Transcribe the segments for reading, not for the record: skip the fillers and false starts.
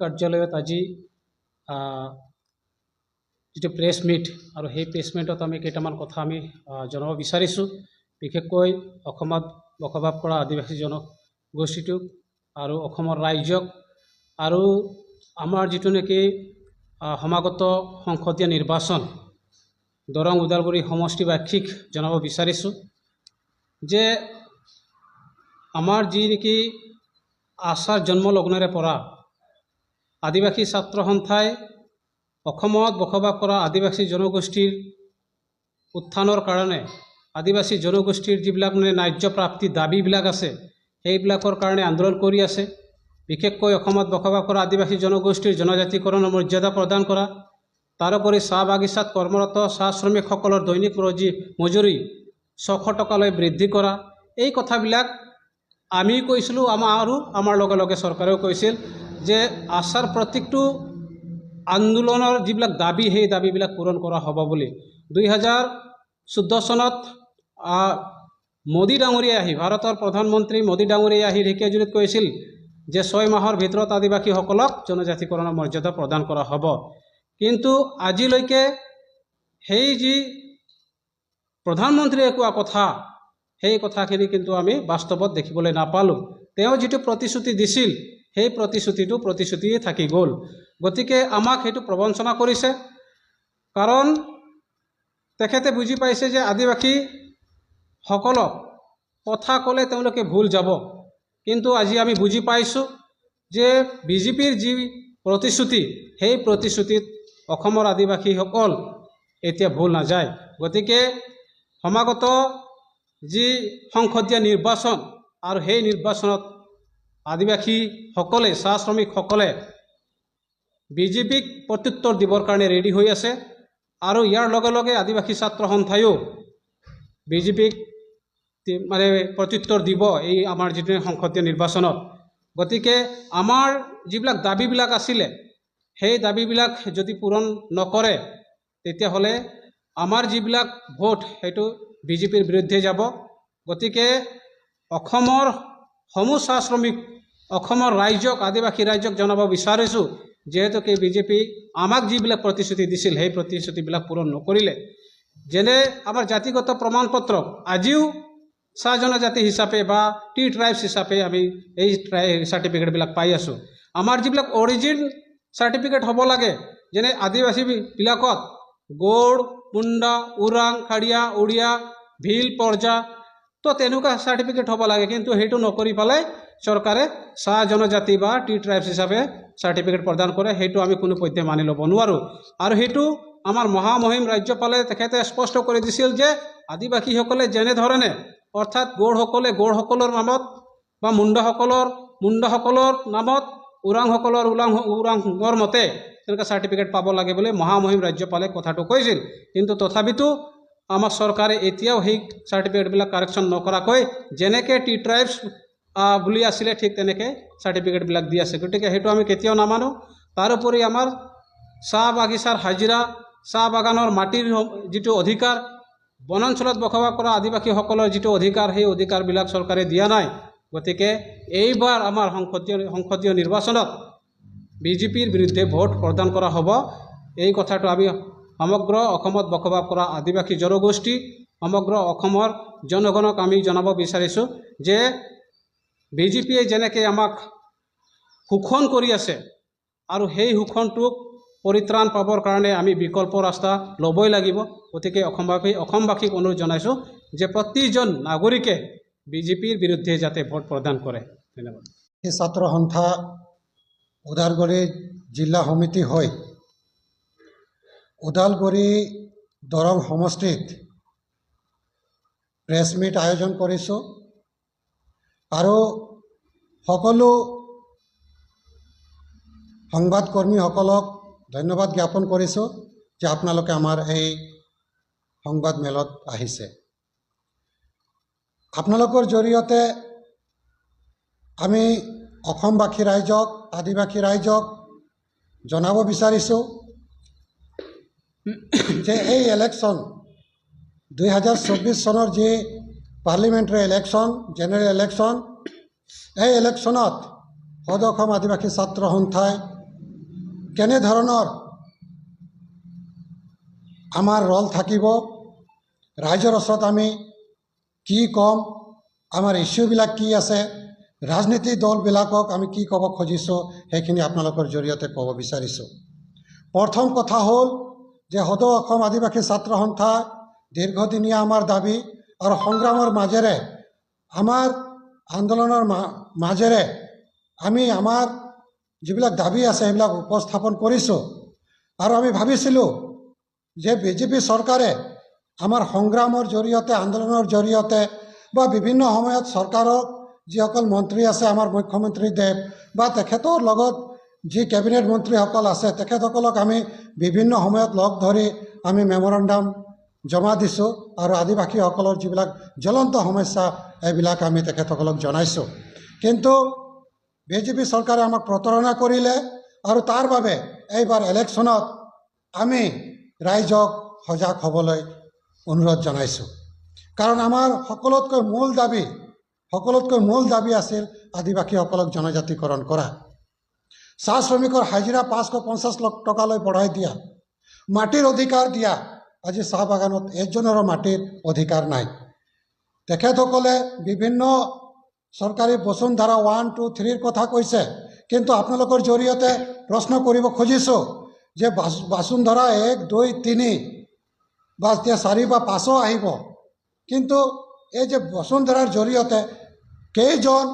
কাৰ্যালয়ত আজি যেটো প্ৰেছ মিট আৰু সেই প্ৰেছ মিটত আমি কেইটামান কথা আমি জনাব বিচাৰিছোঁ। বিশেষকৈ অসমত বসবাস কৰা আদিবাসী জনগোষ্ঠীটোক আৰু অসমৰ ৰাইজক আৰু আমাৰ যিটো নেকি সমাগত সংসদীয় নিৰ্বাচন দৰং ওদালগুৰি সমষ্টিবাসীক জনাব বিচাৰিছোঁ যে আমাৰ যি নেকি আচাৰ জন্মলগ্নৰে পৰা আদিবাসী ছাত্ৰ সন্থাই অসমত বসবাস কৰা আদিবাসী জনগোষ্ঠীৰ উত্থানৰ কাৰণে আদিবাসী জনগোষ্ঠীৰ যিবিলাক মানে ন্যায্য প্ৰাপ্তি দাবীবিলাক আছে সেইবিলাকৰ কাৰণে আন্দোলন কৰি আছে। বিশেষকৈ অসমত বসবাস কৰা আদিবাসী জনগোষ্ঠীৰ জনজাতিকৰণৰ মৰ্যাদা প্ৰদান কৰা, তাৰোপৰি চাহ বাগিচাত কৰ্মৰত চাহ শ্ৰমিকসকলৰ দৈনিক মজুৰি 600 টকালৈ বৃদ্ধি কৰা, এই কথাবিলাক আমি কৈছিলোঁ আৰু আমাৰ লগে লগে চৰকাৰেও কৈছিল যে আচাৰ প্ৰত্যেকটো আন্দোলনৰ যিবিলাক দাবী সেই দাবীবিলাক পূৰণ কৰা হ'ব বুলি। 2014 চনত মোদী ডাঙৰীয়াই আহি ভাৰতৰ প্ৰধানমন্ত্ৰী মোদী ডাঙৰীয়াই আহি ঢেকীয়াজুলিত কৈছিল যে 6 মাহৰ ভিতৰত আদিবাসীসকলক জনজাতিকৰণৰ মৰ্যাদা প্ৰদান কৰা হ'ব। কিন্তু আজিলৈকে সেই যি প্ৰধানমন্ত্ৰীয়ে কোৱা কথা সেই কথাখিনি কিন্তু আমি বাস্তৱত দেখিবলৈ নাপালোঁ। তেওঁ যিটো প্ৰতিশ্ৰুতি দিছিল সেই প্ৰতিশ্ৰুতিয়ে থাকি গ'ল। গতিকে আমাক সেইটো প্ৰবঞ্চনা কৰিছে, কাৰণ তেখেতে বুজি পাইছে যে আদিবাসীসকলক কথা ক'লে তেওঁলোকে ভুল যাব। কিন্তু আজি আমি বুজি পাইছোঁ যে বিজেপিৰ যি প্ৰতিশ্ৰুতি সেই প্ৰতিশ্ৰুতিত অসমৰ আদিবাসীসকল এতিয়া ভুল নাযায়। গতিকে সমাগত যি সংসদীয় নিৰ্বাচন আৰু সেই নিৰ্বাচনত আদিবাসীসকলে চাহ শ্ৰমিকসকলে বিজেপিক প্ৰত্যুত্তৰ দিবৰ কাৰণে ৰেডি হৈ আছে আৰু ইয়াৰ লগে লগে আদিবাসী ছাত্ৰ সন্থায়ো বিজেপিক মানে প্ৰত্যুত্তৰ দিব এই আমাৰ যিটো সংসদীয় নিৰ্বাচনত। গতিকে আমাৰ যিবিলাক দাবীবিলাক আছিলে সেই দাবীবিলাক যদি পূৰণ নকৰে তেতিয়াহ'লে আমাৰ যিবিলাক ভোট সেইটো বিজেপিৰ বিৰুদ্ধে যাব। গতিকে অসমৰ সমূহ চাহ শ্ৰমিক অসমৰ ৰাইজক আদিবাসী ৰাইজক জনাব বিচাৰিছোঁ, যিহেতুকে বিজেপি আমাক যিবিলাক প্ৰতিশ্ৰুতি দিছিল সেই প্ৰতিশ্ৰুতিবিলাক পূৰণ নকৰিলে, যেনে আমাৰ জাতিগত প্ৰমাণ পত্ৰ আজিও চাহ জনজাতি হিচাপে বা টি ট্ৰাইবছ হিচাপে আমি এই চাৰ্টিফিকেটবিলাক পাই আছোঁ। আমাৰ যিবিলাক অৰিজিন চাৰ্টিফিকেট হ'ব লাগে, যেনে আদিবাসীবিলাকত গৌড়, মুণ্ডা, ওৰাং, খাৰিয়া, উৰিয়া, ভিল, পৰ্জা, তো তেনেকুৱা চাৰ্টিফিকেট হ'ব লাগে। কিন্তু সেইটো নকৰি পেলাই চৰকাৰে চাহ জনজাতি বা টি ট্ৰাইবছ হিচাপে চাৰ্টিফিকেট প্ৰদান কৰে, সেইটো আমি কোনো পধ্যে মানি ল'ব নোৱাৰোঁ। আৰু সেইটো আমাৰ মহামহিম ৰাজ্যপালে তেখেতে স্পষ্ট কৰি দিছিল যে আদিবাসীসকলে যেনেধৰণে অৰ্থাৎ গৌড়সকলে গৌড়সকলৰ নামত বা মুণ্ডাসকলৰ নামত ওৰাংৰ মতে তেনেকুৱা চাৰ্টিফিকেট পাব লাগে বুলি মহামহিম ৰাজ্যপালে কথাটো কৈছিল। কিন্তু তথাপিতো আমাৰ চৰকাৰে এতিয়াও সেই চাৰ্টিফিকেটবিলাক কাৰেকশ্যন নকৰাকৈ যেনেকৈ টি ট্ৰাইবছ বুলি আছিলে ঠিক তেনেকৈ চাৰ্টিফিকেটবিলাক দি আছে। গতিকে সেইটো আমি কেতিয়াও নামানো। তাৰোপৰি আমাৰ চাহ বাগিচাৰ হাজিৰা, চাহ বাগানৰ মাটিৰ যিটো অধিকাৰ, বনাঞ্চলত বসবাস কৰা আদিবাসীসকলৰ যিটো অধিকাৰ সেই অধিকাৰবিলাক চৰকাৰে দিয়া নাই। গতিকে এইবাৰ আমাৰ সংসদীয় নিৰ্বাচনত বিজেপিৰ বিৰুদ্ধে ভোট প্ৰদান কৰা হ'ব। এই কথাটো আমি সমগ্ৰ অসমত বসবাস কৰা আদিবাসী জনগোষ্ঠী সমগ্ৰ অসমৰ জনগণক আমি জনাব বিচাৰিছোঁ যে বিজেপিয়ে যেনেকৈ আমাক শোষণ কৰি আছে আৰু সেই শোষণটোক পৰিত্ৰাণ পাবৰ কাৰণে আমি বিকল্প ৰাস্তা ল'বই লাগিব। গতিকে অসমবাসীক অনুৰোধ জনাইছোঁ যে প্ৰতিজন নাগৰিকে বিজেপিৰ বিৰুদ্ধে যাতে ভোট প্ৰদান কৰে। ধন্যবাদ। এই ছাত্ৰ সন্থা ওদালগুৰি জিলা সমিতি হৈ ওদালগুৰি দৰং সমষ্টিত প্ৰেছ মিট আয়োজন কৰিছোঁ আৰু সকলো সংবাদকৰ্মীসকলক ধন্যবাদ জ্ঞাপন কৰিছোঁ যে আপোনালোকে আমাৰ এই সংবাদ মেলত আহিছে। আপোনালোকৰ জৰিয়তে আমি অসমবাসী ৰাইজক আদিবাসী ৰাইজক জনাব বিচাৰিছোঁ যে এই ইলেকশ্যন 2024 চনৰ যি পাৰ্লিমেণ্টাৰী ইলেকশ্যন জেনেৰেল ইলেকশ্যন এই ইলেকশ্যনত সদৌ অসম আদিবাসী ছাত্ৰ সন্থাই কেনেধৰণৰ আমাৰ ৰল থাকিব, ৰাইজৰ ওচৰত আমি কি ক'ম, আমাৰ ইস্যুবিলাক কি আছে, ৰাজনীতিক দলবিলাকক আমি কি ক'ব খুজিছোঁ সেইখিনি আপোনালোকৰ জৰিয়তে ক'ব বিচাৰিছোঁ। প্ৰথম কথা হ'ল যে সদৌ অসম আদিবাসী ছাত্ৰ সন্থা দীৰ্ঘদিনীয়া আমাৰ দাবী আৰু সংগ্ৰামৰ মাজেৰে আমাৰ আন্দোলনৰ মাজেৰে আমি আমাৰ যিবিলাক দাবী আছে সেইবিলাক উপস্থাপন কৰিছোঁ। আৰু আমি ভাবিছিলোঁ যে বিজেপি চৰকাৰে আমাৰ সংগ্ৰামৰ জৰিয়তে, আন্দোলনৰ জৰিয়তে বা বিভিন্ন সময়ত চৰকাৰক যিসকল মন্ত্ৰী আছে, আমাৰ মুখ্যমন্ত্ৰী দেৱ বা তেখেতৰ লগত যি কেবিনেট মন্ত্ৰীসকল আছে, তেখেতসকলক আমি বিভিন্ন সময়ত লগ ধৰি আমি মেমৰেণ্ডাম জমা দিছোঁ আৰু আদিবাসীসকলৰ যিবিলাক জ্বলন্ত সমস্যা এইবিলাক আমি তেখেতসকলক জনাইছোঁ। কিন্তু বিজেপি চৰকাৰে আমাক প্ৰতাৰণা কৰিলে আৰু তাৰ বাবে এইবাৰ ইলেকশ্যনত আমি ৰাইজক সজাগ হ'বলৈ অনুৰোধ জনাইছোঁ। কাৰণ আমাৰ সকলোতকৈ মূল দাবী আছিল আদিবাসীসকলক জনজাতিকৰণ কৰা, চাহ শ্ৰমিকৰ হাজিৰা 550 লাখ টকালৈ বঢ়াই দিয়া, মাটিৰ অধিকাৰ দিয়া। আজি চাহ বাগানত এজনৰো মাটিৰ অধিকাৰ নাই। তেখেতসকলে বিভিন্ন চৰকাৰী বসুন্ধৰা 1, 2, 3 কথা কৈছে, কিন্তু আপোনালোকৰ জৰিয়তে প্ৰশ্ন কৰিব খুজিছোঁ যে বসুন্ধৰা 1, 2, 3 বা 4 বা 5 আহিব, কিন্তু এই যে বসুন্ধৰাৰ জৰিয়তে কেইজন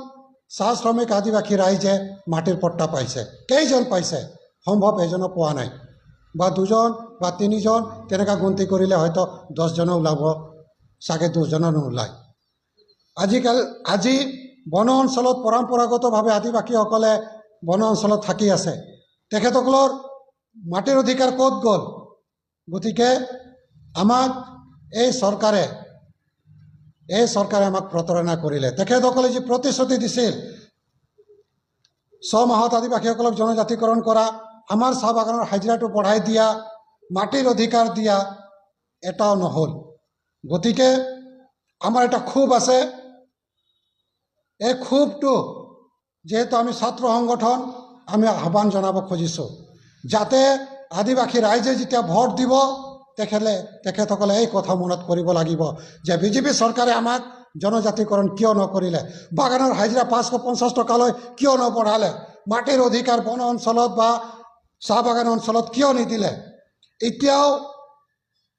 চাহ শ্ৰমিক আদিবাসী ৰাইজে মাটিৰ পট্টা পাইছে? কেইজন পাইছে? সম্ভৱ এজনো পোৱা নাই, বা 2জন বা 3জন, তেনেকুৱা গন্তি কৰিলে হয়তো 10জনো ওলাব, চাগে 2জনো নোলায়। আজি বন অঞ্চলত পৰম্পৰাগতভাৱে আদিবাসীসকলে বন অঞ্চলত থাকি আছে, তেখেতসকলৰ মাটিৰ অধিকাৰ ক'ত গ'ল? গতিকে আমাক এই চৰকাৰে আমাক প্ৰতাৰণা কৰিলে। তেখেতসকলে যি প্ৰতিশ্ৰুতি দিছিল 6 মাহত আদিবাসীসকলক জনজাতিকৰণ কৰা, আমাৰ চাহ বাগানৰ হাজিৰাটো বঢ়াই দিয়া, মাটিৰ অধিকাৰ দিয়া, এটাও নহ'ল। গতিকে আমাৰ এটা ক্ষোভ আছে। এই ক্ষোভটো যেহেতু আমি ছাত্ৰ সংগঠন, আমি আহ্বান জনাব খুজিছোঁ যাতে আদিবাসী ৰাইজে যেতিয়া ভোট দিব তেখেতসকলে এই কথা মনত কৰিব লাগিব যে বিজেপি চৰকাৰে আমাক জনজাতিকৰণ কিয় নকৰিলে, বাগানৰ হাজিৰা 550 টকালৈ কিয় নবঢ়ালে, মাটিৰ অধিকাৰ বন অঞ্চলত বা চাহ বাগান অঞ্চলত কিয় নিদিলে। এতিয়াও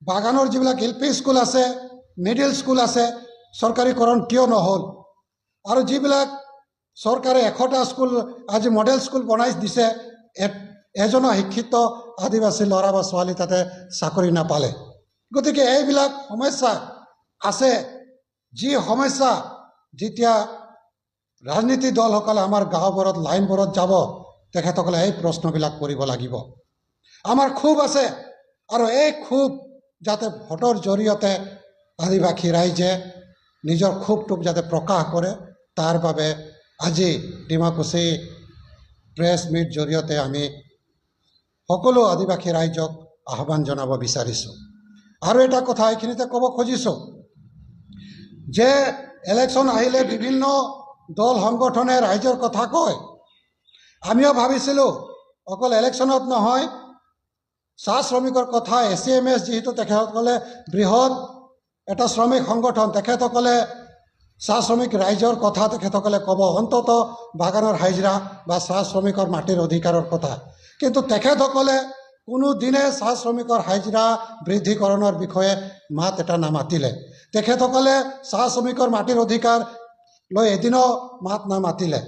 বাগানৰ যিবিলাক LP স্কুল আছে, মিডিল স্কুল আছে, চৰকাৰীকৰণ কিয় নহ'ল? আৰু যিবিলাক চৰকাৰে 100টা স্কুল আজি মডেল স্কুল বনাই দিছে, এজনো শিক্ষিত আদিবাসী ল'ৰা বা ছোৱালী তাতে চাকৰি নাপালে। গতিকে এইবিলাক সমস্যা আছে, যি সমস্যা যেতিয়া ৰাজনীতি দলসকলে আমাৰ গাঁওবোৰত, লাইনবোৰত যাব, তেখেতসকলে এই প্ৰশ্নবিলাক কৰিব লাগিব। আমাৰ ক্ষোভ আছে, আৰু এই ক্ষোভ যাতে ভোটৰ জৰিয়তে আদিবাসী ৰাইজে নিজৰ ক্ষোভটোক যাতে প্ৰকাশ কৰে, তাৰ বাবে আজি ডিমাকুছী প্ৰেছ মিট জৰিয়তে আমি সকলো আদিবাসী ৰাইজক আহ্বান জনাব বিচাৰিছোঁ। আৰু এটা কথা এইখিনিতে ক'ব খুজিছোঁ যে ইলেকশ্যন আহিলে বিভিন্ন দল সংগঠনে ৰাইজৰ কথা কয়। আমিও ভাবিছিলোঁ অকল ইলেকশ্যনত নহয়, চাহ শ্ৰমিকৰ কথা, ACMS যিহেতু তেখেতসকলে বৃহৎ এটা শ্ৰমিক সংগঠন, তেখেতসকলে চাহ শ্ৰমিক ৰাইজৰ কথা তেখেতসকলে ক'ব, অন্তত বাগানৰ হাজিৰা বা চাহ শ্ৰমিকৰ মাটিৰ অধিকাৰৰ কথা। কিন্তু তেখেতসকলে কোনোদিনে চাহ শ্ৰমিকৰ হাজিৰা বৃদ্ধিকৰণৰ বিষয়ে মাত এটা নামাতিলে। তেখেতসকলে চাহ শ্ৰমিকৰ মাটিৰ অধিকাৰ লৈ এদিনো মাত নামাতিলে।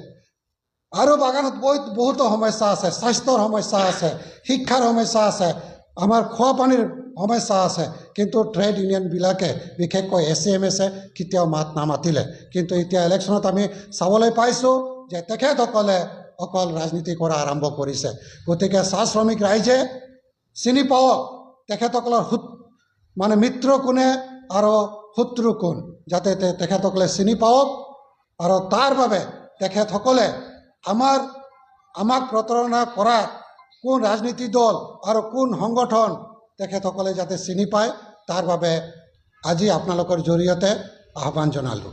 আৰু বাগানত বহুতো সমস্যা আছে, স্বাস্থ্যৰ সমস্যা আছে, শিক্ষাৰ সমস্যা আছে, আমাৰ খোৱা পানীৰ সমস্যা আছে, কিন্তু ট্ৰেড ইউনিয়নবিলাকে, বিশেষকৈ ACMSে কেতিয়াও মাত নামাতিলে। কিন্তু এতিয়া ইলেকশ্যনত আমি চাবলৈ পাইছোঁ যে তেখেতসকলে অকল ৰাজনীতি কৰা আৰম্ভ কৰিছে। গতিকে চাহ শ্ৰমিক ৰাইজে চিনি পাওক তেখেতসকলৰ মিত্ৰ কোনে আৰু শত্ৰু কোন, যাতে তেখেতসকলে চিনি পাওক। আৰু তাৰ বাবে তেখেতসকলে আমাক প্ৰতাৰণা কৰা কোন ৰাজনীতি দল আৰু কোন সংগঠন তেখেতসকলে যাতে চিনি পায়, তাৰ বাবে আজি আপোনালোকৰ জৰিয়তে আহ্বান জনালোঁ।